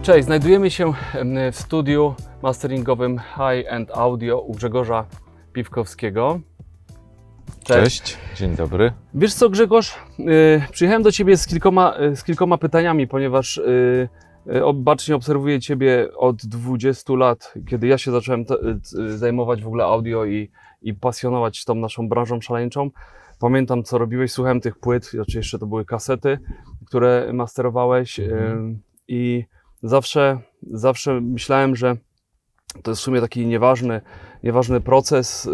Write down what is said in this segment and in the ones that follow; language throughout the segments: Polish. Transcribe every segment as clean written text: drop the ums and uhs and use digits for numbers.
Cześć, znajdujemy się w studiu masteringowym High End Audio u Grzegorza Piwkowskiego. Cześć, dzień dobry. Wiesz co, Grzegorz, przyjechałem do Ciebie z kilkoma pytaniami, ponieważ bacznie obserwuję Ciebie od 20 lat, kiedy ja się zacząłem zajmować w ogóle audio i pasjonować tą naszą branżą szaleńczą. Pamiętam, co robiłeś, słuchałem tych płyt, oczywiście to były kasety, które masterowałeś i zawsze myślałem, że to jest w sumie taki nieważny proces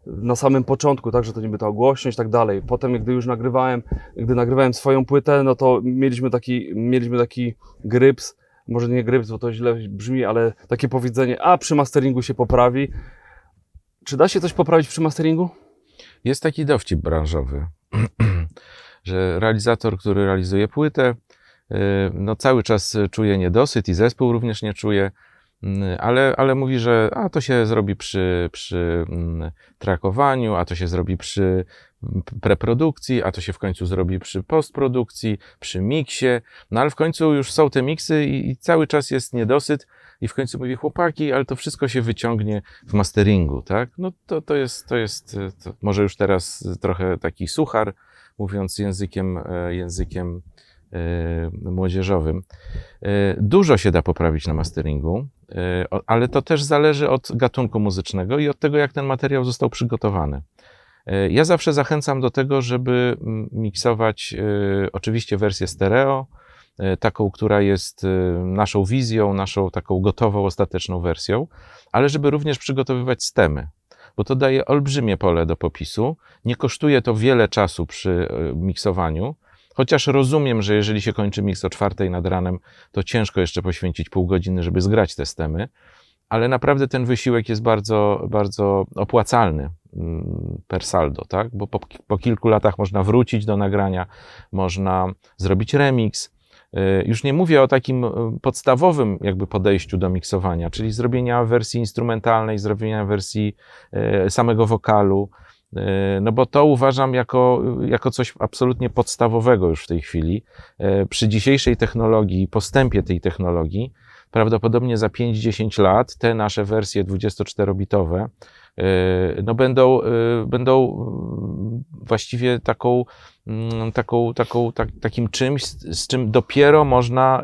na samym początku, tak, że to niby ta głośność i tak dalej. Potem, gdy nagrywałem swoją płytę, no to mieliśmy taki gryps, może nie gryps, bo to źle brzmi, ale takie powiedzenie, a przy masteringu się poprawi. Czy da się coś poprawić przy masteringu? Jest taki dowcip branżowy, że realizator, który realizuje płytę, no cały czas czuje niedosyt i zespół również nie czuje, ale mówi, że to się zrobi przy trackowaniu, a to się zrobi przy preprodukcji, a to się w końcu zrobi przy postprodukcji, przy miksie, no ale w końcu już są te miksy i cały czas jest niedosyt i w końcu mówi, chłopaki, ale to wszystko się wyciągnie w masteringu, tak? No to jest może już teraz trochę taki suchar, mówiąc językiem młodzieżowym. Dużo się da poprawić na masteringu, ale to też zależy od gatunku muzycznego i od tego, jak ten materiał został przygotowany. Ja zawsze zachęcam do tego, żeby miksować oczywiście wersję stereo, taką, która jest naszą wizją, naszą taką gotową, ostateczną wersją, ale żeby również przygotowywać stemy, bo to daje olbrzymie pole do popisu. Nie kosztuje to wiele czasu przy miksowaniu, chociaż rozumiem, że jeżeli się kończy miks o 4 nad ranem, to ciężko jeszcze poświęcić pół godziny, żeby zgrać te stemy, ale naprawdę ten wysiłek jest bardzo, bardzo opłacalny per saldo, tak? Bo po kilku latach można wrócić do nagrania, można zrobić remix. Już nie mówię o takim podstawowym jakby podejściu do miksowania, czyli zrobienia wersji instrumentalnej, zrobienia wersji samego wokalu, no bo to uważam jako coś absolutnie podstawowego już w tej chwili. Przy dzisiejszej technologii, postępie tej technologii, prawdopodobnie za 5-10 lat te nasze wersje 24-bitowe no będą właściwie takim czymś, z czym dopiero można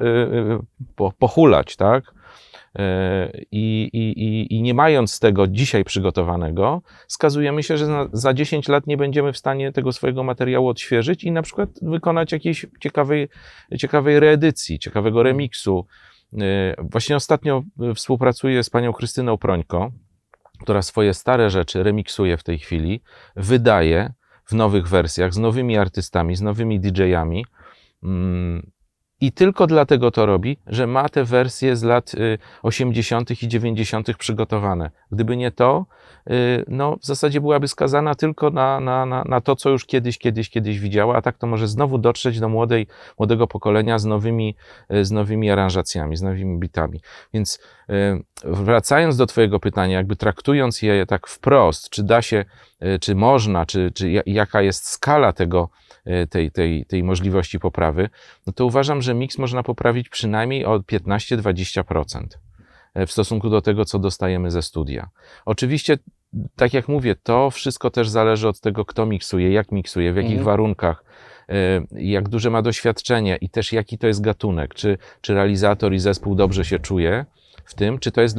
pochulać, tak? I nie mając tego dzisiaj przygotowanego, skazujemy się, że za 10 lat nie będziemy w stanie tego swojego materiału odświeżyć i na przykład wykonać jakiejś ciekawej reedycji, ciekawego remiksu. Właśnie ostatnio współpracuję z panią Krystyną Prońko, która swoje stare rzeczy remiksuje w tej chwili, wydaje w nowych wersjach, z nowymi artystami, z nowymi DJ-ami. I tylko dlatego to robi, że ma te wersje z lat 80. i 90. przygotowane. Gdyby nie to, no w zasadzie byłaby skazana tylko na to, co już kiedyś widziała, a tak to może znowu dotrzeć do młodego pokolenia z nowymi aranżacjami, z nowymi bitami. Więc wracając do twojego pytania, jakby traktując je tak wprost, czy da się, czy można, czy jaka jest skala tej możliwości poprawy, no to uważam, że miks można poprawić przynajmniej o 15-20% w stosunku do tego, co dostajemy ze studia. Oczywiście, tak jak mówię, to wszystko też zależy od tego, kto miksuje, jak miksuje, w jakich warunkach, jak duże ma doświadczenie i też jaki to jest gatunek, czy realizator i zespół dobrze się czuje w tym, czy to jest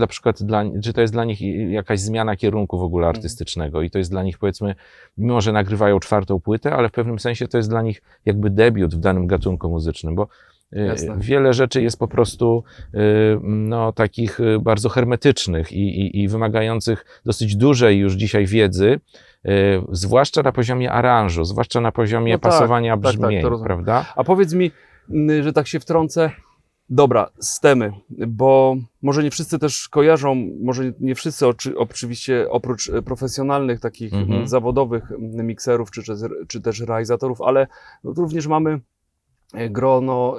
czy to jest dla nich jakaś zmiana kierunku w ogóle artystycznego i to jest dla nich, powiedzmy, mimo że nagrywają 4. płytę, ale w pewnym sensie to jest dla nich jakby debiut w danym gatunku muzycznym, bo Jasne. Wiele rzeczy jest po prostu no, takich bardzo hermetycznych i wymagających dosyć dużej już dzisiaj wiedzy, zwłaszcza na poziomie aranżu, zwłaszcza na poziomie pasowania brzmień, prawda? A powiedz mi, że tak się wtrącę, dobra, stemy, bo może nie wszyscy też kojarzą, może nie wszyscy oczywiście oprócz profesjonalnych takich zawodowych mikserów czy też realizatorów, ale również mamy grono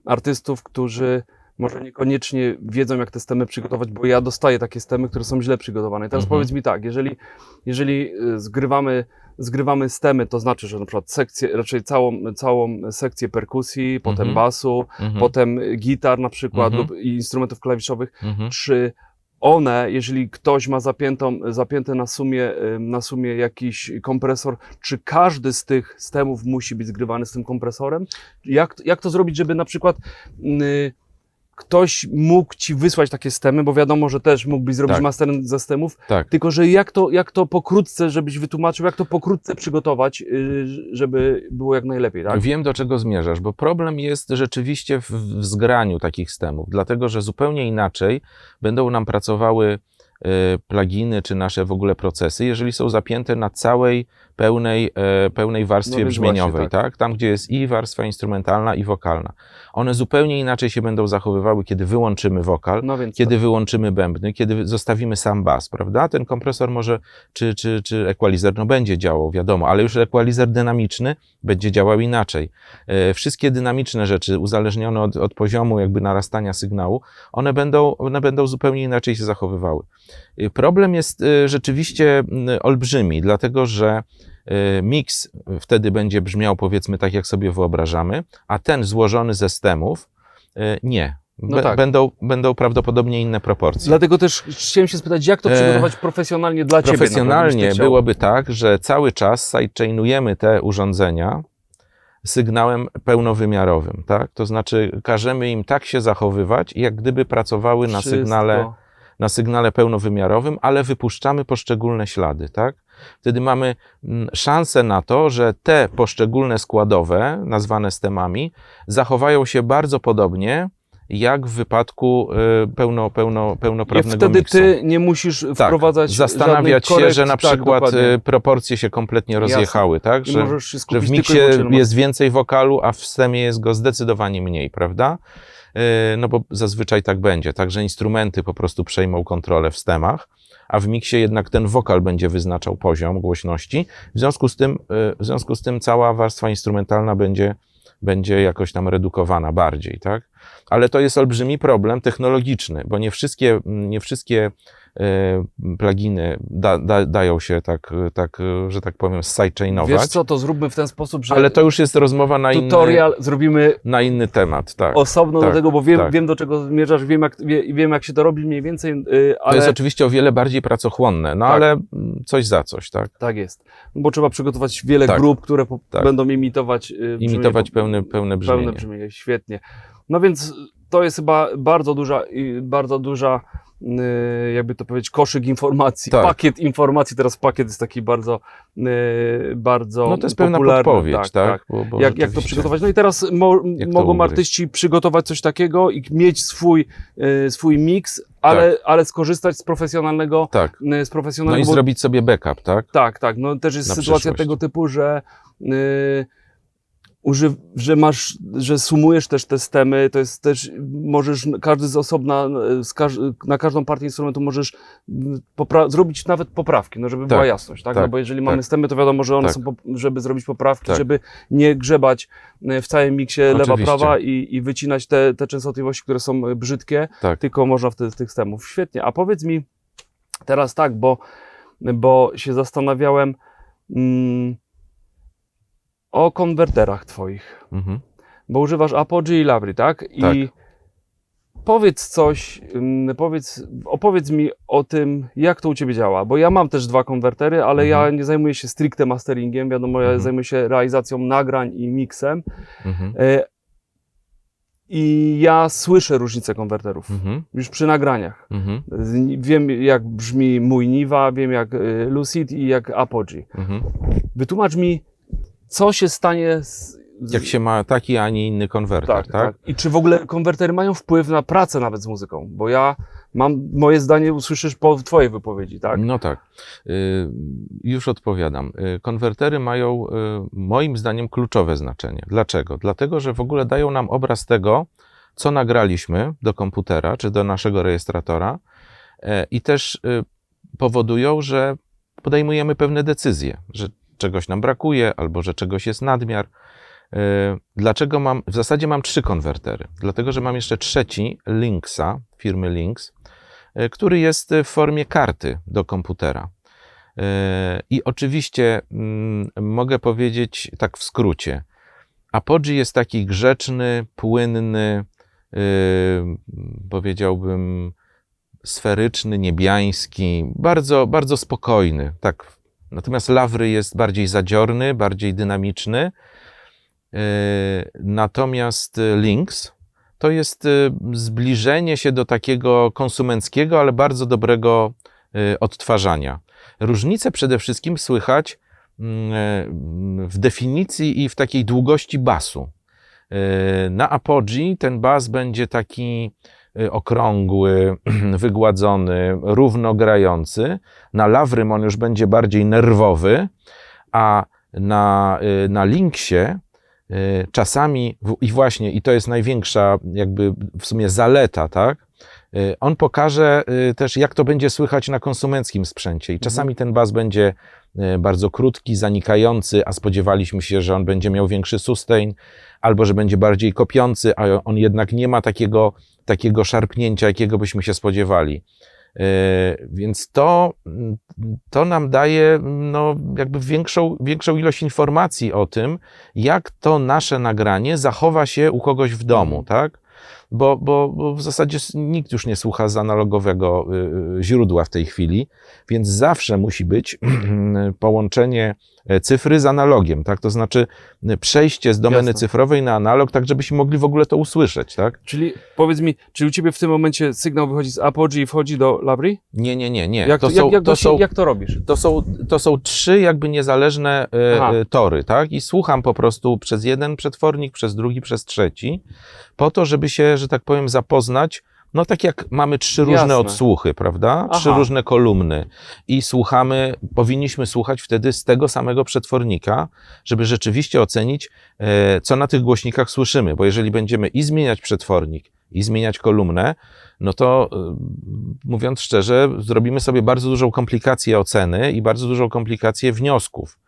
artystów, którzy może niekoniecznie wiedzą, jak te stemy przygotować, bo ja dostaję takie stemy, które są źle przygotowane. I teraz powiedz mi tak, jeżeli zgrywamy zgrywamy stemy, to znaczy, że na przykład raczej całą sekcję perkusji, potem basu, potem gitar na przykład lub instrumentów klawiszowych, czy one, jeżeli ktoś ma zapięte na sumie jakiś kompresor, czy każdy z tych stemów musi być zgrywany z tym kompresorem? Jak to zrobić, żeby na przykład ktoś mógł ci wysłać takie stemy, bo wiadomo, że też mógłbyś zrobić mastering ze stemów, tylko że jak to pokrótce, żebyś wytłumaczył, jak to pokrótce przygotować, żeby było jak najlepiej, tak? Wiem, do czego zmierzasz, bo problem jest rzeczywiście w zgraniu takich stemów, dlatego że zupełnie inaczej będą nam pracowały pluginy czy nasze w ogóle procesy, jeżeli są zapięte na całej pełnej warstwie brzmieniowej, właśnie, tak? Tam, gdzie jest i warstwa instrumentalna, i wokalna. One zupełnie inaczej się będą zachowywały, kiedy wyłączymy wokal, kiedy wyłączymy bębny, kiedy zostawimy sam bas, prawda? Ten kompresor może, czy equalizer, no będzie działał, wiadomo, ale już equalizer dynamiczny będzie działał inaczej. Wszystkie dynamiczne rzeczy, uzależnione od poziomu jakby narastania sygnału, one będą zupełnie inaczej się zachowywały. Problem jest rzeczywiście olbrzymi, dlatego że miks wtedy będzie brzmiał, powiedzmy, tak jak sobie wyobrażamy, a ten złożony ze stemów nie. Będą prawdopodobnie inne proporcje. Dlatego też chciałem się spytać, jak to przygotować profesjonalnie dla Ciebie? Profesjonalnie byłoby tak, że cały czas sidechainujemy te urządzenia sygnałem pełnowymiarowym, tak? To znaczy każemy im tak się zachowywać, jak gdyby pracowały na sygnale pełnowymiarowym, ale wypuszczamy poszczególne ślady, tak? Wtedy mamy szansę na to, że te poszczególne składowe, nazwane stemami, zachowają się bardzo podobnie, jak w wypadku pełnoprawnego wtedy miksu. ty nie musisz wprowadzać zastanawiać się, korekt, że na przykład proporcje się kompletnie rozjechały, tak? Że w miksie jest więcej wokalu, a w stemie jest go zdecydowanie mniej, prawda? No bo zazwyczaj tak będzie, także instrumenty po prostu przejmą kontrolę w stemach, a w miksie jednak ten wokal będzie wyznaczał poziom głośności, w związku z tym cała warstwa instrumentalna będzie jakoś tam redukowana bardziej, tak? Ale to jest olbrzymi problem technologiczny, bo nie wszystkie pluginy dają się tak, że tak powiem, sidechainować. Wiesz co, to zróbmy w ten sposób, że... Ale to już jest rozmowa na tutorial zrobimy na inny temat, tak. Osobno do tego, bo wiem do czego zmierzasz, wiem jak się to robi mniej więcej, ale... To jest oczywiście o wiele bardziej pracochłonne, ale coś za coś, tak? Tak jest, bo trzeba przygotować wiele grup, które będą imitować pełne brzmienie. Świetnie. No więc to jest chyba bardzo duża, jakby to powiedzieć, koszyk informacji, pakiet informacji. Teraz pakiet jest taki bardzo no to jest popularny. Pełna podpowiedź, tak? Bo jak to przygotować? No i teraz mogą artyści przygotować coś takiego i mieć swój miks, ale skorzystać z profesjonalnego. No i zrobić sobie backup, tak? Tak. No też jest sytuacja tego typu, że że sumujesz też te stemy, to jest też, możesz każdy z osobna, na każdą partię instrumentu możesz zrobić nawet poprawki, no żeby była jasność, tak? No bo jeżeli mamy stemy, to wiadomo, że one są, żeby zrobić poprawki, żeby nie grzebać w całym miksie lewa, prawa i wycinać te częstotliwości, które są brzydkie, tylko można wtedy z tych stemów. Świetnie, a powiedz mi teraz tak, bo się zastanawiałem, o konwerterach twoich, bo używasz Apogee i Lavry, tak? I opowiedz mi o tym, jak to u Ciebie działa, bo ja mam też 2 konwertery, ale ja nie zajmuję się stricte masteringiem, wiadomo, ja zajmuję się realizacją nagrań i miksem i ja słyszę różnicę konwerterów, już przy nagraniach. Wiem, jak brzmi mój Niva, wiem, jak Lucid i jak Apogee. Wytłumacz mi, co się stanie jak się ma taki, a nie inny konwerter, tak? I czy w ogóle konwertery mają wpływ na pracę nawet z muzyką? Bo ja moje zdanie usłyszysz po twojej wypowiedzi, tak? No tak. Już odpowiadam. Konwertery mają moim zdaniem kluczowe znaczenie. Dlaczego? Dlatego, że w ogóle dają nam obraz tego, co nagraliśmy do komputera, czy do naszego rejestratora i też powodują, że podejmujemy pewne decyzje, że czegoś nam brakuje, albo że czegoś jest nadmiar. Dlaczego w zasadzie mam 3 konwertery? Dlatego, że mam jeszcze trzeci Linxa, firmy Lynx, który jest w formie karty do komputera. I oczywiście mogę powiedzieć tak w skrócie. Apogee jest taki grzeczny, płynny, powiedziałbym sferyczny, niebiański, bardzo, bardzo spokojny. Tak. Natomiast Lawry jest bardziej zadziorny, bardziej dynamiczny. Natomiast Lynx to jest zbliżenie się do takiego konsumenckiego, ale bardzo dobrego odtwarzania. Różnice przede wszystkim słychać w definicji i w takiej długości basu. Na Apogee ten bas będzie taki okrągły, wygładzony, równo grający. Na Lawrym on już będzie bardziej nerwowy, a na Lynxie czasami, i to jest największa jakby w sumie zaleta, tak? On pokaże też, jak to będzie słychać na konsumenckim sprzęcie. I czasami ten bas będzie bardzo krótki, zanikający, a spodziewaliśmy się, że on będzie miał większy sustain, albo że będzie bardziej kopiący, a on jednak nie ma takiego szarpnięcia, jakiego byśmy się spodziewali. Więc to nam daje no, jakby większą ilość informacji o tym, jak to nasze nagranie zachowa się u kogoś w domu, tak? Bo w zasadzie nikt już nie słucha z analogowego źródła w tej chwili, więc zawsze musi być połączenie cyfry z analogiem, tak? To znaczy przejście z domeny cyfrowej na analog, tak żebyśmy mogli w ogóle to usłyszeć, tak? Czyli powiedz mi, czy u ciebie w tym momencie sygnał wychodzi z Apogee i wchodzi do Lavry? Nie. Jak to robisz? To są trzy jakby niezależne tory, tak? I słucham po prostu przez jeden przetwornik, przez drugi, przez trzeci, po to, żeby się, że tak powiem, zapoznać, no tak jak mamy trzy różne odsłuchy, prawda? Trzy różne kolumny i powinniśmy słuchać wtedy z tego samego przetwornika, żeby rzeczywiście ocenić, co na tych głośnikach słyszymy, bo jeżeli będziemy i zmieniać przetwornik, i zmieniać kolumnę, no to mówiąc szczerze, zrobimy sobie bardzo dużą komplikację oceny i bardzo dużą komplikację wniosków,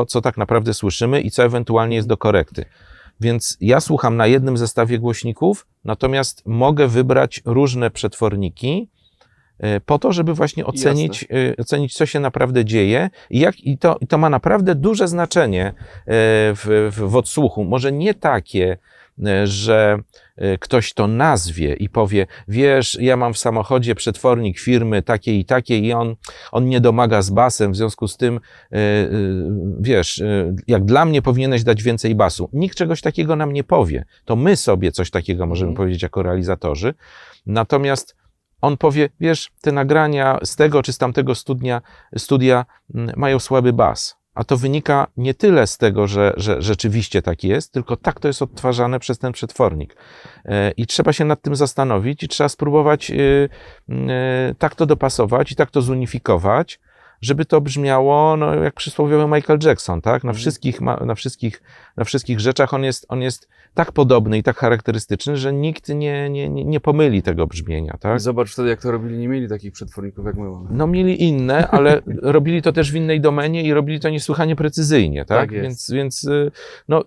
co tak naprawdę słyszymy i co ewentualnie jest do korekty. Więc ja słucham na jednym zestawie głośników, natomiast mogę wybrać różne przetworniki po to, żeby właśnie ocenić, co się naprawdę dzieje i to ma naprawdę duże znaczenie w odsłuchu. Może nie takie, że ktoś to nazwie i powie, wiesz, ja mam w samochodzie przetwornik firmy takiej i takiej i on nie domaga z basem, w związku z tym, wiesz, jak dla mnie powinieneś dać więcej basu. Nikt czegoś takiego nam nie powie. To my sobie coś takiego możemy powiedzieć jako realizatorzy. Natomiast on powie, wiesz, te nagrania z tego czy z tamtego studia mają słaby bas. A to wynika nie tyle z tego, że rzeczywiście tak jest, tylko tak to jest odtwarzane przez ten przetwornik. I trzeba się nad tym zastanowić i trzeba spróbować tak to dopasować i tak to zunifikować, żeby to brzmiało no, jak przysłowiowy Michael Jackson, tak? Na wszystkich rzeczach on jest tak podobny i tak charakterystyczny, że nikt nie pomyli tego brzmienia, tak? Zobacz wtedy, jak to robili, nie mieli takich przetworników, jak my mamy. No mieli inne, ale robili to też w innej domenie i robili to niesłychanie precyzyjnie, tak? Więc no,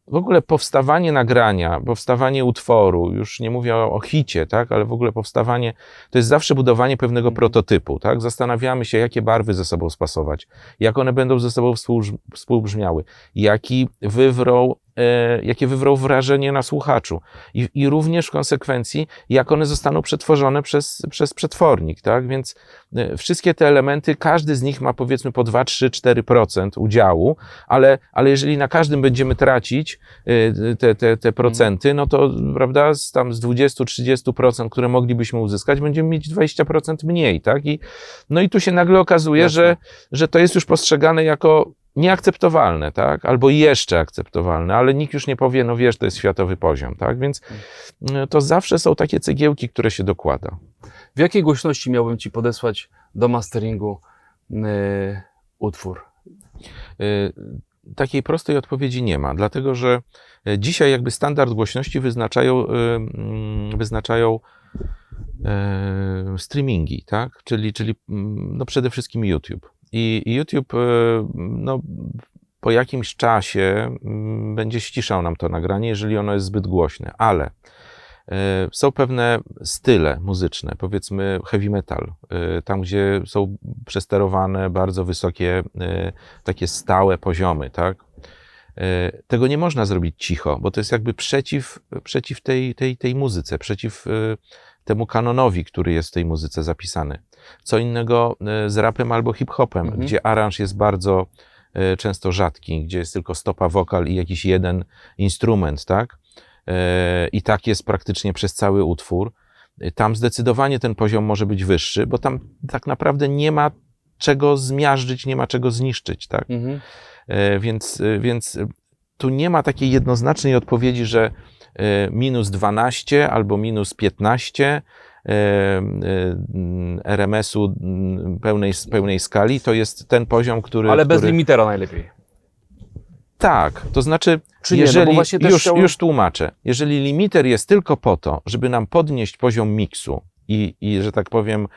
w ogóle powstawanie nagrania, powstawanie utworu, już nie mówię o hicie, tak? Ale w ogóle powstawanie, to jest zawsze budowanie pewnego prototypu, tak? Zastanawiamy się, jakie barwy ze sobą spasować, jak one będą ze sobą współbrzmiały, jakie wywrą wrażenie na słuchaczu i również w konsekwencji, jak one zostaną przetworzone przez przetwornik, tak? Więc wszystkie te elementy, każdy z nich ma powiedzmy po 2, 3, 4% udziału, ale jeżeli na każdym będziemy tracić te procenty, no to prawda, z 20-30%, które moglibyśmy uzyskać, będziemy mieć 20% mniej, tak? I tu się nagle okazuje, że to jest już postrzegane jako nieakceptowalne, tak? Albo jeszcze akceptowalne, ale nikt już nie powie, no wiesz, to jest światowy poziom, tak? Więc to zawsze są takie cegiełki, które się dokłada. W jakiej głośności miałbym Ci podesłać do masteringu utwór? Takiej prostej odpowiedzi nie ma, dlatego że dzisiaj jakby standard głośności wyznaczają streamingi, tak? Czyli no przede wszystkim YouTube. I YouTube no, po jakimś czasie będzie ściszał nam to nagranie, jeżeli ono jest zbyt głośne, ale Są pewne style muzyczne, powiedzmy heavy metal, tam gdzie są przesterowane bardzo wysokie, takie stałe poziomy, tak? Tego nie można zrobić cicho, bo to jest jakby przeciw tej muzyce, przeciw temu kanonowi, który jest w tej muzyce zapisany. Co innego z rapem albo hip-hopem, gdzie aranż jest bardzo często rzadki, gdzie jest tylko stopa, wokal i jakiś jeden instrument, tak? I tak jest praktycznie przez cały utwór. Tam zdecydowanie ten poziom może być wyższy, bo tam tak naprawdę nie ma czego zmiażdżyć, nie ma czego zniszczyć, tak? Więc tu nie ma takiej jednoznacznej odpowiedzi, że minus 12 albo minus 15 RMS-u pełnej skali to jest ten poziom, który... Ale bez limitera najlepiej. Tak, to znaczy, Czy nie? jeżeli, No bo właśnie też już tłumaczę, jeżeli limiter jest tylko po to, żeby nam podnieść poziom miksu i że tak powiem,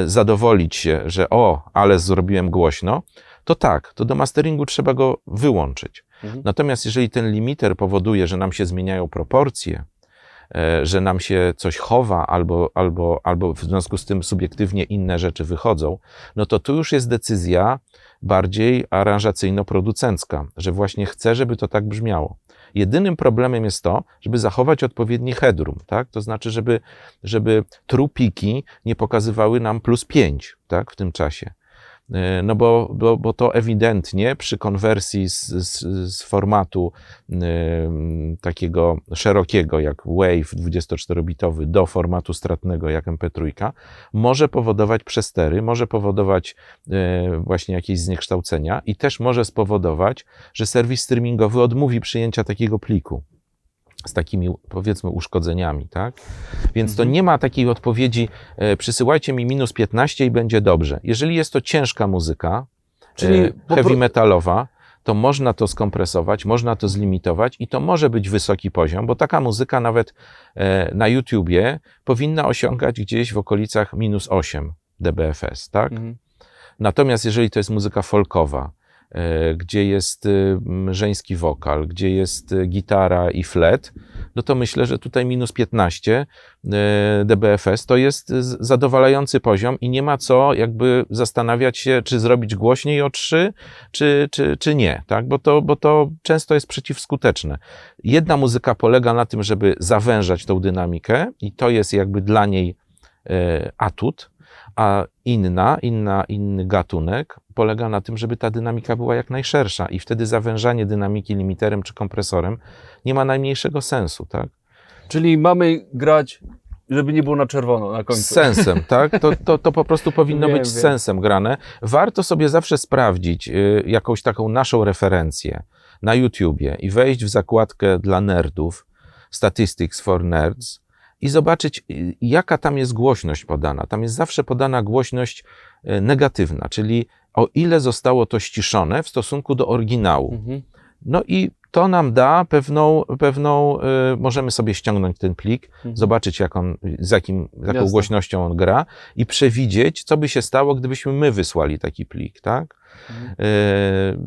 zadowolić się, że ale zrobiłem głośno, to tak, to do masteringu trzeba go wyłączyć. Natomiast jeżeli ten limiter powoduje, że nam się zmieniają proporcje, że nam się coś chowa albo w związku z tym subiektywnie inne rzeczy wychodzą, no to tu już jest decyzja bardziej aranżacyjno-producencka, że właśnie chcę, żeby to tak brzmiało. Jedynym problemem jest to, żeby zachować odpowiedni headroom, tak? To znaczy, żeby true peaki nie pokazywały nam +5, tak? W tym czasie. No bo to ewidentnie przy konwersji z formatu takiego szerokiego jak WAV 24-bitowy do formatu stratnego jak MP3 może powodować przestery, może powodować właśnie jakieś zniekształcenia i też może spowodować, że serwis streamingowy odmówi przyjęcia takiego pliku z takimi, powiedzmy, uszkodzeniami, tak? Więc to nie ma takiej odpowiedzi, przysyłajcie mi minus 15 i będzie dobrze. Jeżeli jest to ciężka muzyka, czyli heavy metalowa, to można to skompresować, można to zlimitować i to może być wysoki poziom, bo taka muzyka nawet na YouTubie powinna osiągać gdzieś w okolicach minus 8 dBFS, tak? Natomiast jeżeli to jest muzyka folkowa, gdzie jest żeński wokal, gdzie jest gitara i flet, no to myślę, że tutaj minus 15 dBFS to jest zadowalający poziom i nie ma co jakby zastanawiać się, czy zrobić głośniej o 3, czy nie, tak? Bo to często jest przeciwskuteczne. Jedna muzyka polega na tym, żeby zawężać tą dynamikę i to jest jakby dla niej atut, a inny gatunek polega na tym, żeby ta dynamika była jak najszersza i wtedy zawężanie dynamiki limiterem czy kompresorem nie ma najmniejszego sensu, tak? Czyli mamy grać, żeby nie było na czerwono na końcu. Z sensem, tak? To po prostu powinno być z sensem grane. Warto sobie zawsze sprawdzić jakąś taką naszą referencję na YouTubie i wejść w zakładkę dla nerdów, Statistics for Nerds, i zobaczyć, jaka tam jest głośność podana. Tam jest zawsze podana głośność negatywna, czyli o ile zostało to ściszone w stosunku do oryginału. No i to nam da pewną możemy sobie ściągnąć ten plik, zobaczyć z jaką głośnością on gra i przewidzieć, co by się stało, gdybyśmy my wysłali taki plik, tak?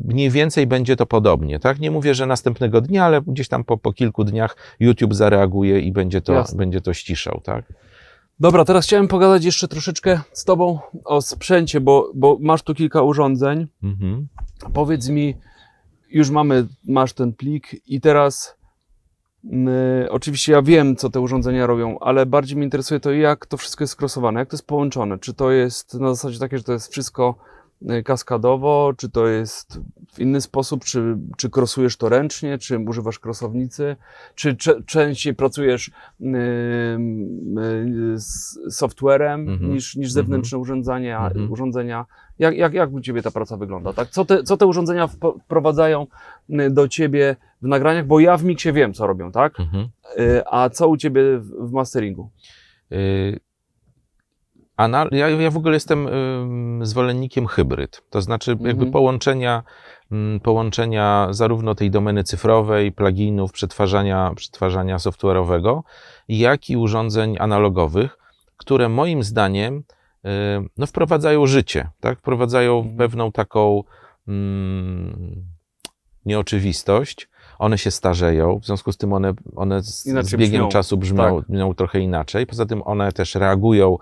Mniej więcej będzie to podobnie, tak? Nie mówię, że następnego dnia, ale gdzieś tam po kilku dniach YouTube zareaguje i będzie to ściszał, tak? Dobra, teraz chciałem pogadać jeszcze troszeczkę z Tobą o sprzęcie, bo masz tu kilka urządzeń. Powiedz mi, już masz ten plik i teraz oczywiście ja wiem, co te urządzenia robią, ale bardziej mnie interesuje to, jak to wszystko jest skrosowane, jak to jest połączone. Czy to jest na zasadzie takie, że to jest wszystko kaskadowo, czy to jest w inny sposób, czy krosujesz to ręcznie, czy używasz krosownicy, czy częściej pracujesz z softwarem niż zewnętrzne urządzenia. Jak u Ciebie ta praca wygląda? Tak? Co te urządzenia wprowadzają do Ciebie w nagraniach? Bo ja w miksie wiem, co robią, tak? A co u Ciebie w masteringu? Ja w ogóle jestem zwolennikiem hybryd, to znaczy jakby połączenia zarówno tej domeny cyfrowej, pluginów, przetwarzania software'owego, jak i urządzeń analogowych, które moim zdaniem wprowadzają życie, tak? Wprowadzają pewną taką nieoczywistość, one się starzeją, w związku z tym one z Inaczej biegiem brzmią. czasu brzmią trochę inaczej. Poza tym one też reagują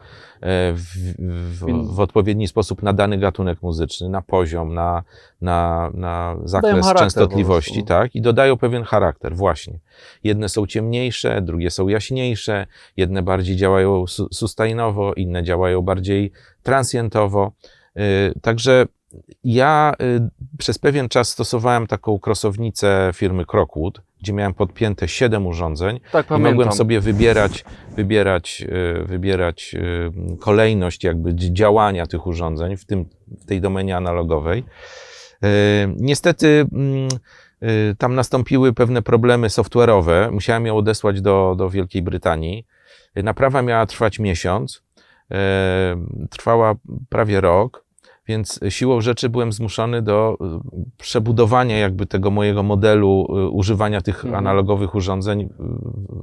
w odpowiedni sposób na dany gatunek muzyczny, na poziom, na zakres charakter częstotliwości, po prostu. tak? I dodają pewien charakter, właśnie. Jedne są ciemniejsze, drugie są jaśniejsze, jedne bardziej działają sustainowo, inne działają bardziej transientowo. Także ja przez pewien czas stosowałem taką krosownicę firmy Crockwood, gdzie miałem podpięte 7 urządzeń Tak, i pamiętam. mogłem sobie wybierać kolejność jakby działania tych urządzeń w tej domenie analogowej. Niestety tam nastąpiły pewne problemy software'owe. Musiałem ją odesłać do Wielkiej Brytanii. Naprawa miała trwać miesiąc. Trwała prawie rok. Więc siłą rzeczy byłem zmuszony do przebudowania jakby tego mojego modelu używania tych analogowych urządzeń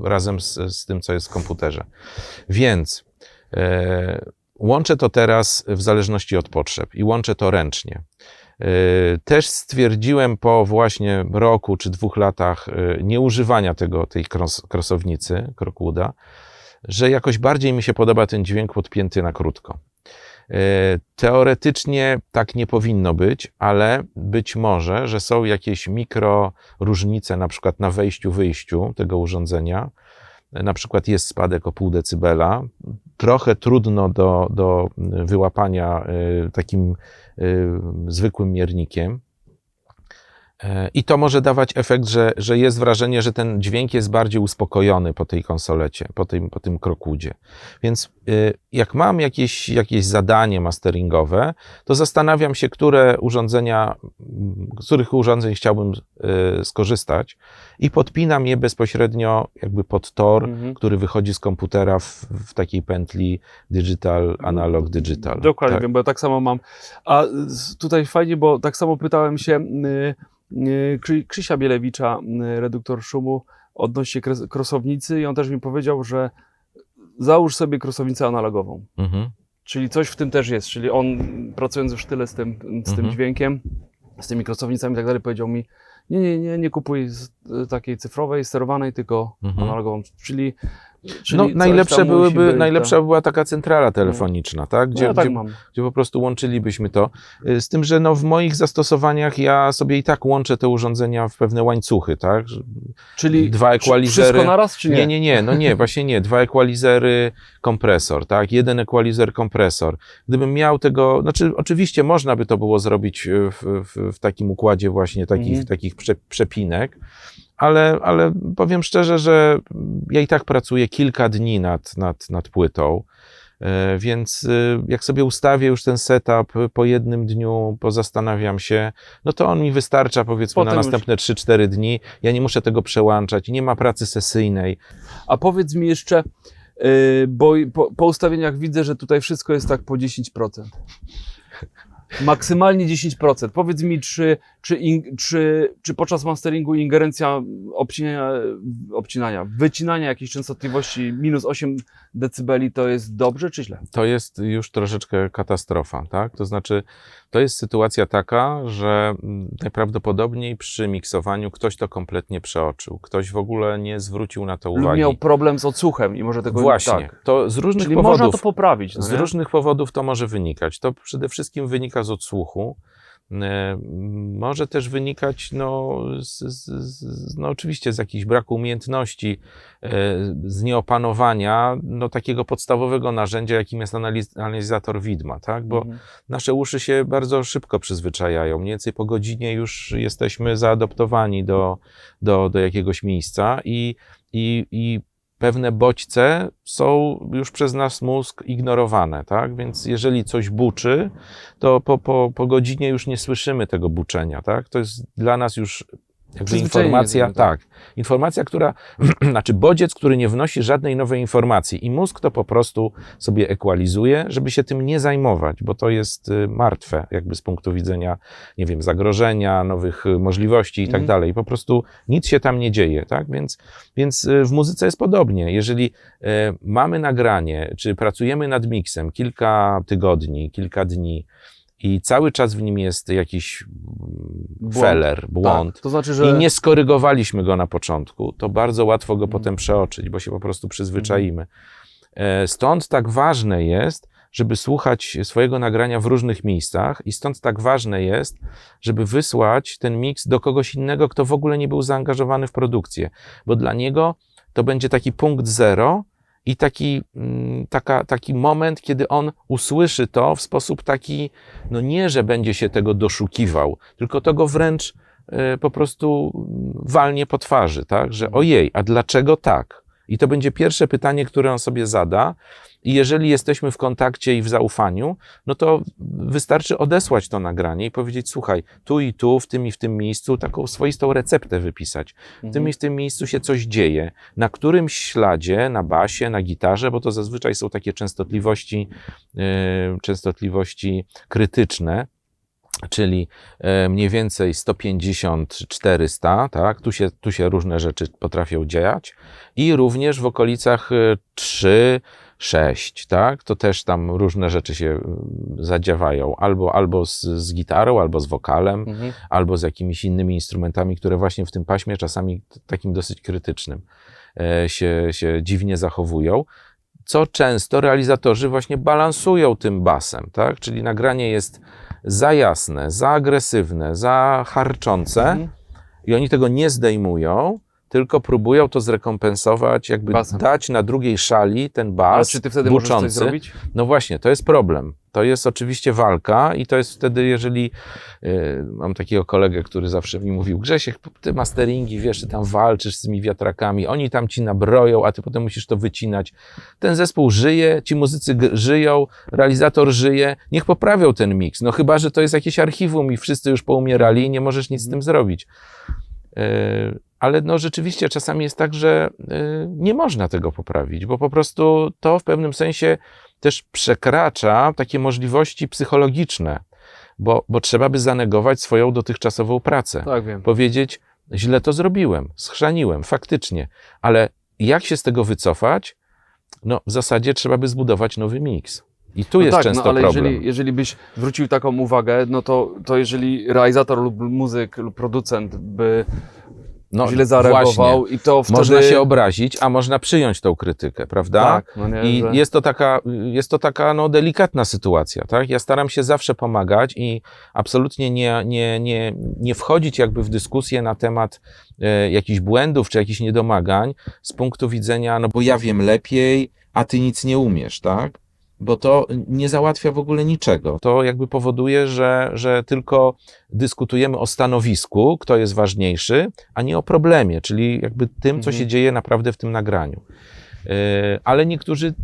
razem z tym, co jest w komputerze. Więc łączę to teraz w zależności od potrzeb i łączę to ręcznie. Też stwierdziłem po właśnie roku czy 2 latach nieużywania tej krosownicy Crockwooda, że jakoś bardziej mi się podoba ten dźwięk podpięty na krótko. Teoretycznie tak nie powinno być, ale być może, że są jakieś mikro różnice na przykład na wejściu-wyjściu tego urządzenia. Na przykład jest spadek o 0,5 decybela. Trochę trudno do wyłapania takim zwykłym miernikiem. I to może dawać efekt, że jest wrażenie, że ten dźwięk jest bardziej uspokojony po tej konsolecie, po tym Crockwoodzie. Więc jak mam jakieś zadanie masteringowe, to zastanawiam się, z których urządzeń chciałbym skorzystać i podpinam je bezpośrednio jakby pod tor, który wychodzi z komputera w takiej pętli digital, analog, digital. Dokładnie, Tak. wiem, bo ja tak samo mam. A tutaj fajnie, bo tak samo pytałem się Krzysia Bielewicza, reduktor szumu, odnośnie krosownicy i on też mi powiedział, że załóż sobie krosownicę analogową. Czyli coś w tym też jest, czyli on pracując w sztyle z tym dźwiękiem, z tymi krosownicami i tak dalej, powiedział mi, nie kupuj takiej cyfrowej, sterowanej, tylko analogową. Czyli no, najlepsza tak. była taka centrala telefoniczna, tak? Gdzie po prostu łączylibyśmy to. Z tym, że no, w moich zastosowaniach ja sobie i tak łączę te urządzenia w pewne łańcuchy, tak? Czyli 2 equalizery. Wszystko naraz, czy nie? Nie, właśnie nie. 2 equalizery, kompresor, tak? 1 equalizer, kompresor. Gdybym miał tego, znaczy oczywiście można by to było zrobić w takim układzie właśnie takich przepinek, ale powiem szczerze, że ja i tak pracuję kilka dni nad płytą, więc jak sobie ustawię już ten setup po jednym dniu, pozastanawiam się, no to on mi wystarcza powiedzmy Potem na następne 3-4 dni. Ja nie muszę tego przełączać, nie ma pracy sesyjnej. A powiedz mi jeszcze, bo po ustawieniach widzę, że tutaj wszystko jest tak po 10%. Maksymalnie 10%. Powiedz mi, czy podczas masteringu ingerencja wycinania jakiejś częstotliwości minus 8 decybeli to jest dobrze czy źle? To jest już troszeczkę katastrofa, tak? To znaczy, to jest sytuacja taka, że najprawdopodobniej przy miksowaniu ktoś to kompletnie przeoczył. Ktoś w ogóle nie zwrócił na to uwagi. Lub miał problem z odsłuchem i może tego Właśnie. tak. To z różnych Czyli powodów. można to poprawić. Z różnych powodów to może wynikać. To przede wszystkim wynika z odsłuchu. Może też wynikać oczywiście z jakichś braku umiejętności, z nieopanowania takiego podstawowego narzędzia, jakim jest analizator widma, tak? Bo nasze uszy się bardzo szybko przyzwyczajają. Mniej więcej po godzinie już jesteśmy zaadoptowani do jakiegoś miejsca i pewne bodźce są już przez nasz mózg ignorowane, tak? Więc jeżeli coś buczy, to po godzinie już nie słyszymy tego buczenia, tak? To jest dla nas już jakby informacja, informacja, która, znaczy bodziec, który nie wnosi żadnej nowej informacji i mózg to po prostu sobie ekwalizuje, żeby się tym nie zajmować, bo to jest martwe jakby z punktu widzenia, nie wiem, zagrożenia, nowych możliwości i tak dalej. Po prostu nic się tam nie dzieje, tak? Więc w muzyce jest podobnie. Jeżeli mamy nagranie, czy pracujemy nad miksem kilka tygodni, kilka dni i cały czas w nim jest jakiś Błąd. błąd. Tak, to znaczy, że... I nie skorygowaliśmy go na początku, to bardzo łatwo go potem przeoczyć, bo się po prostu przyzwyczaimy. Stąd tak ważne jest, żeby słuchać swojego nagrania w różnych miejscach i stąd tak ważne jest, żeby wysłać ten miks do kogoś innego, kto w ogóle nie był zaangażowany w produkcję, bo dla niego to będzie taki punkt zero i taki moment, kiedy on usłyszy to w sposób taki, no nie, że będzie się tego doszukiwał, tylko to go wręcz po prostu walnie po twarzy, tak, że ojej, a dlaczego tak? I to będzie pierwsze pytanie, które on sobie zada. I jeżeli jesteśmy w kontakcie i w zaufaniu, no to wystarczy odesłać to nagranie i powiedzieć, słuchaj, tu i tu, w tym i w tym miejscu, taką swoistą receptę wypisać. W tym i w tym miejscu się coś dzieje. Na którymś śladzie, na basie, na gitarze, bo to zazwyczaj są takie częstotliwości krytyczne, czyli mniej więcej 150-400, tak? Tu się różne rzeczy potrafią dziać i również w okolicach 3-6, tak? To też tam różne rzeczy się zadziewają, albo z gitarą, albo z wokalem, albo z jakimiś innymi instrumentami, które właśnie w tym paśmie czasami takim dosyć krytycznym się dziwnie zachowują, co często realizatorzy właśnie balansują tym basem, tak? Czyli nagranie jest za jasne, za agresywne, za charczące i oni tego nie zdejmują, tylko próbują to zrekompensować, jakby Basem. dać na drugiej szali ten bas. Ale czy ty wtedy możesz coś buczący. zrobić? No właśnie, to jest problem. To jest oczywiście walka i to jest wtedy, jeżeli mam takiego kolegę, który zawsze mi mówił, Grzesiek, ty masteringi, wiesz, ty tam walczysz z tymi wiatrakami, oni tam ci nabroją, a ty potem musisz to wycinać. Ten zespół żyje, ci muzycy żyją, realizator żyje, niech poprawią ten miks. No chyba, że to jest jakieś archiwum i wszyscy już poumierali i nie możesz nic z tym zrobić. Ale no rzeczywiście czasami jest tak, że nie można tego poprawić, bo po prostu to w pewnym sensie też przekracza takie możliwości psychologiczne, bo trzeba by zanegować swoją dotychczasową pracę. Tak, wiem. Powiedzieć, źle to zrobiłem, schrzaniłem, faktycznie, ale jak się z tego wycofać? No w zasadzie trzeba by zbudować nowy miks. I tu jest często ale problem. jeżeli byś zwrócił taką uwagę, no to jeżeli realizator lub muzyk lub producent by źle zareagował właśnie. i to wtedy... Można się obrazić, a można przyjąć tą krytykę, prawda? Tak, no nie, I że... jest to taka no, delikatna sytuacja, tak? Ja staram się zawsze pomagać i absolutnie nie wchodzić jakby w dyskusję na temat jakichś błędów czy jakichś niedomagań z punktu widzenia, no bo ja wiem lepiej, a ty nic nie umiesz, tak? Bo to nie załatwia w ogóle niczego. To jakby powoduje, że tylko dyskutujemy o stanowisku, kto jest ważniejszy, a nie o problemie, czyli jakby tym, co się dzieje naprawdę w tym nagraniu. Ale niektórzy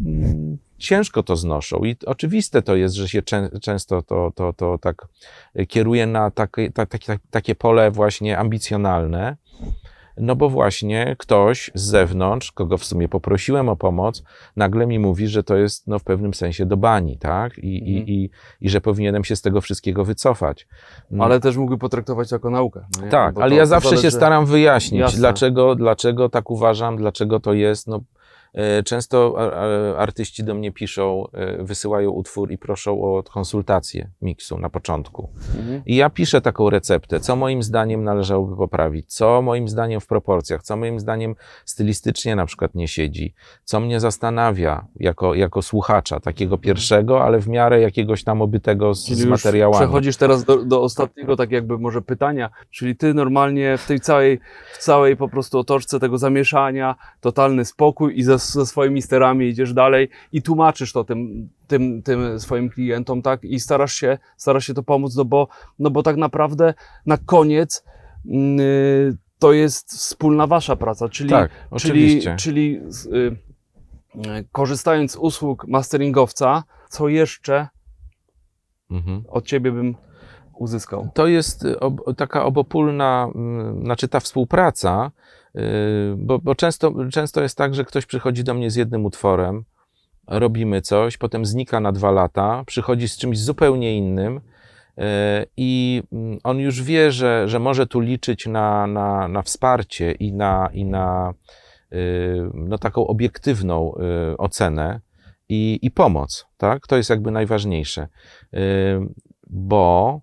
ciężko to znoszą i oczywiste to jest, że się często to tak kieruje na takie pole właśnie ambicjonalne, no bo właśnie ktoś z zewnątrz, kogo w sumie poprosiłem o pomoc, nagle mi mówi, że to jest no, w pewnym sensie do bani, tak? I że powinienem się z tego wszystkiego wycofać. Ale też mógłby potraktować to jako naukę. No nie? Tak, Bo ale to ja zawsze zależy... się staram wyjaśnić, Jasne. dlaczego tak uważam, dlaczego to jest. No, często artyści do mnie piszą, wysyłają utwór i proszą o konsultację miksu na początku. I ja piszę taką receptę, co moim zdaniem należałoby poprawić, co moim zdaniem w proporcjach, co moim zdaniem stylistycznie na przykład nie siedzi, co mnie zastanawia jako słuchacza, takiego pierwszego, ale w miarę jakiegoś tam obytego z materiałami. Przechodzisz teraz do ostatniego, tak jakby może pytania, czyli ty normalnie w tej całej po prostu otoczce tego zamieszania, totalny spokój i ze swoimi sterami idziesz dalej i tłumaczysz to tym swoim klientom, tak? I starasz się to pomóc, no bo tak naprawdę na koniec to jest wspólna wasza praca, czyli, tak, oczywiście. czyli korzystając z usług masteringowca, co jeszcze od ciebie bym uzyskał? To jest taka obopólna, znaczy ta współpraca, bo często jest tak, że ktoś przychodzi do mnie z jednym utworem, robimy coś, potem znika na 2 lata, przychodzi z czymś zupełnie innym i on już wie, że może tu liczyć na wsparcie i na no, taką obiektywną ocenę i pomoc, tak? To jest jakby najważniejsze. bo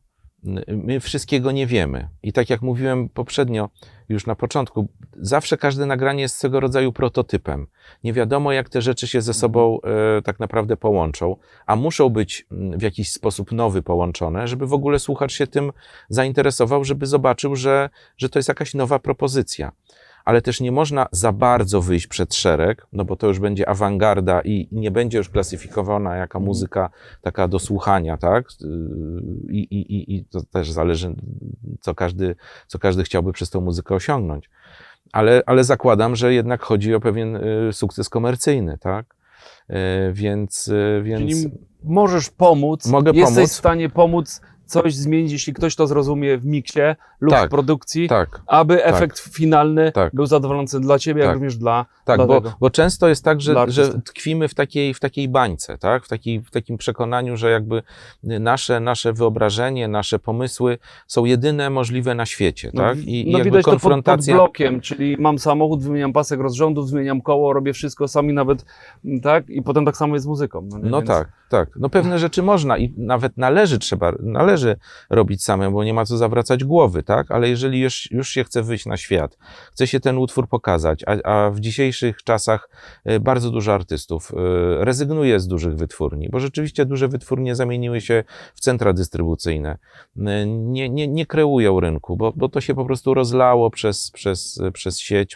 my wszystkiego nie wiemy. I tak jak mówiłem poprzednio, już na początku, zawsze każde nagranie jest swego rodzaju prototypem. Nie wiadomo, jak te rzeczy się ze sobą tak naprawdę połączą, a muszą być w jakiś sposób nowy połączone, żeby w ogóle słuchacz się tym zainteresował, żeby zobaczył, że to jest jakaś nowa propozycja. Ale też nie można za bardzo wyjść przed szereg, no bo to już będzie awangarda i nie będzie już klasyfikowana jaka muzyka taka do słuchania, tak? I to też zależy, co każdy chciałby przez tą muzykę osiągnąć. Ale zakładam, że jednak chodzi o pewien sukces komercyjny, tak? Więc Czyli możesz pomóc, Mogę jesteś pomóc. w stanie pomóc coś zmienić, jeśli ktoś to zrozumie w miksie lub w produkcji, tak. aby efekt finalny Tak. był zadowalający dla ciebie, jak Tak. również dla Tak, tego. bo często jest tak, Dla że artysty. tkwimy w takiej bańce, tak? w takim przekonaniu, że jakby nasze wyobrażenie, nasze pomysły są jedyne możliwe na świecie, tak? I jakby widać to pod konfrontacja... blokiem, czyli mam samochód, wymieniam pasek rozrządu, zmieniam koło, robię wszystko sami nawet, tak? I potem tak samo jest z muzyką. Nie? No Więc- tak. No pewne rzeczy można i nawet należy robić samemu, bo nie ma co zawracać głowy, tak? Ale jeżeli już się chce wyjść na świat, chce się ten utwór pokazać, a w dzisiejszych czasach bardzo dużo artystów rezygnuje z dużych wytwórni, bo rzeczywiście duże wytwórnie zamieniły się w centra dystrybucyjne. Nie kreują rynku, bo to się po prostu rozlało przez sieć,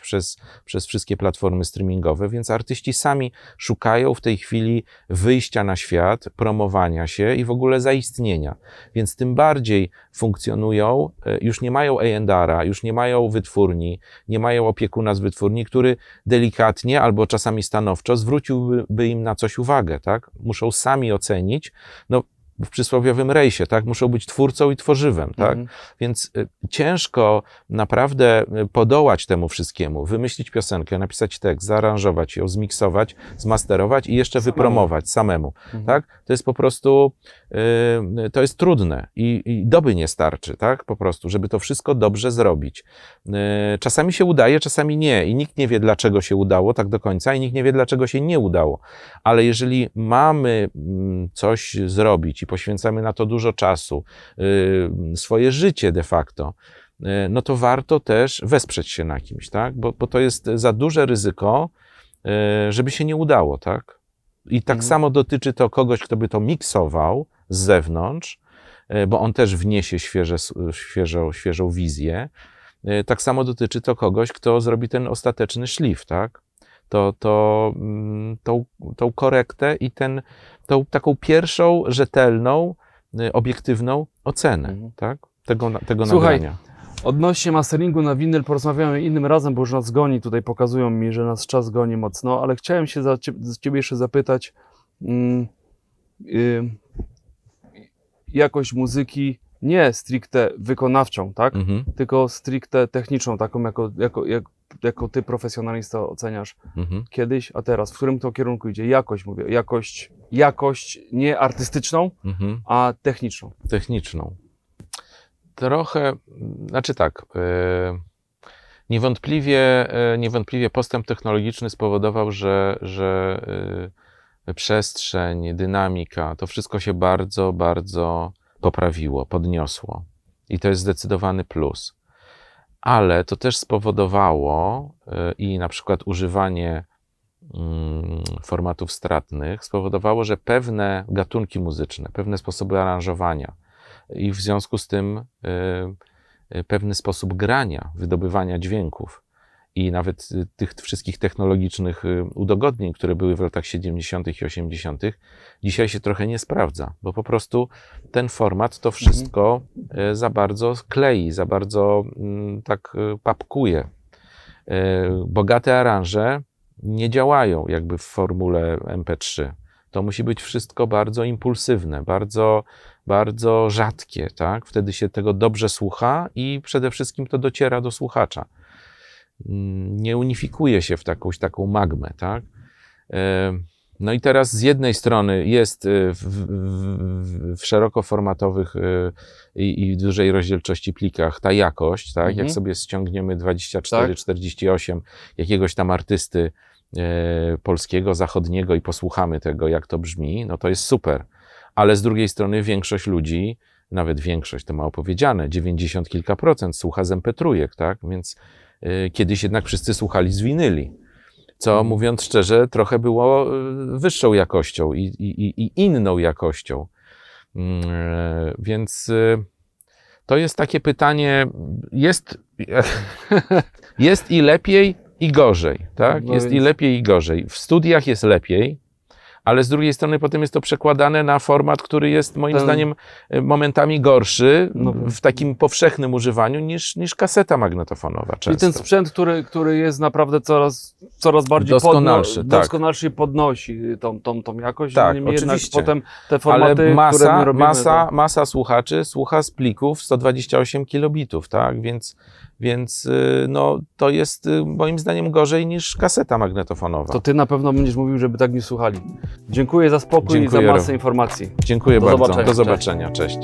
przez wszystkie platformy streamingowe, więc artyści sami szukają w tej chwili wyjścia na świat, promowania się i w ogóle zaistnienia. Więc tym bardziej funkcjonują, już nie mają A&R-a, już nie mają wytwórni, nie mają opiekuna z wytwórni, który delikatnie albo czasami stanowczo zwróciłby im na coś uwagę, tak? Muszą sami ocenić, no w przysłowiowym rejsie, tak? Muszą być twórcą i tworzywem, tak? Więc ciężko naprawdę podołać temu wszystkiemu, wymyślić piosenkę, napisać tekst, zaaranżować ją, zmiksować, zmasterować i jeszcze wypromować samemu, tak? To jest po prostu, to jest trudne i doby nie starczy, tak? Po prostu, żeby to wszystko dobrze zrobić. Czasami się udaje, czasami nie i nikt nie wie, dlaczego się udało tak do końca i nikt nie wie, dlaczego się nie udało. Ale jeżeli mamy coś zrobić i poświęcamy na to dużo czasu, swoje życie de facto, no to warto też wesprzeć się na kimś, tak? Bo to jest za duże ryzyko, żeby się nie udało, tak? I tak samo dotyczy to kogoś, kto by to miksował z zewnątrz, bo on też wniesie świeżą wizję. Tak samo dotyczy to kogoś, kto zrobi ten ostateczny szlif, tak? Tą korektę i tą taką pierwszą, rzetelną, obiektywną ocenę, tak? Tego Słuchaj, nagrania. Odnośnie masteringu na winyl porozmawiamy innym razem, bo już nas goni, tutaj pokazują mi, że nas czas goni mocno, ale chciałem się z ciebie jeszcze zapytać jakość muzyki nie stricte wykonawczą, tak? Tylko stricte techniczną, taką jako ty profesjonalista oceniasz kiedyś, a teraz. W którym to kierunku idzie? Jakość, mówię. Jakość nie artystyczną, a techniczną. Techniczną. Trochę, znaczy tak, niewątpliwie postęp technologiczny spowodował, że przestrzeń, dynamika, to wszystko się bardzo, bardzo poprawiło, podniosło. I to jest zdecydowany plus. Ale to też spowodowało i na przykład używanie formatów stratnych spowodowało, że pewne gatunki muzyczne, pewne sposoby aranżowania i w związku z tym pewny sposób grania, wydobywania dźwięków i nawet tych wszystkich technologicznych udogodnień, które były w latach 70. i 80., dzisiaj się trochę nie sprawdza, bo po prostu ten format to wszystko za bardzo klei, za bardzo tak papkuje. Bogate aranże nie działają jakby w formule MP3. To musi być wszystko bardzo impulsywne, bardzo, bardzo rzadkie, tak? Wtedy się tego dobrze słucha i przede wszystkim to dociera do słuchacza. Nie unifikuje się w jakąś taką magmę, tak? No i teraz z jednej strony jest w szerokoformatowych i dużej rozdzielczości plikach ta jakość, tak? Jak sobie ściągniemy 24-48 jakiegoś tam artysty polskiego, zachodniego i posłuchamy tego, jak to brzmi, no to jest super. Ale z drugiej strony większość ludzi nawet większość, to mało powiedziane, 90 kilka procent słucha z MP3, tak? Więc kiedyś jednak wszyscy słuchali z winyli, co mówiąc szczerze trochę było wyższą jakością i inną jakością. Więc to jest takie pytanie, jest i lepiej i gorzej, tak? No Jest i więc- lepiej i gorzej. W studiach jest lepiej, ale z drugiej strony potem jest to przekładane na format, który jest moim zdaniem momentami gorszy No. w takim powszechnym używaniu niż kaseta magnetofonowa Czyli często. ten sprzęt, który jest naprawdę coraz bardziej Doskonalszy, tak. doskonalszy podnosi tą jakość, Tak, niemniej jednak oczywiście. potem te formaty, Ale które my robimy, masa słuchaczy słucha z plików 128 kilobitów, tak? Więc no, to jest moim zdaniem gorzej niż kaseta magnetofonowa. to ty na pewno będziesz mówił, żeby tak nie słuchali. Dziękuję za spokój i Dziękuję. za masę informacji. Dziękuję Do bardzo. zobaczenia. Do zobaczenia. Cześć.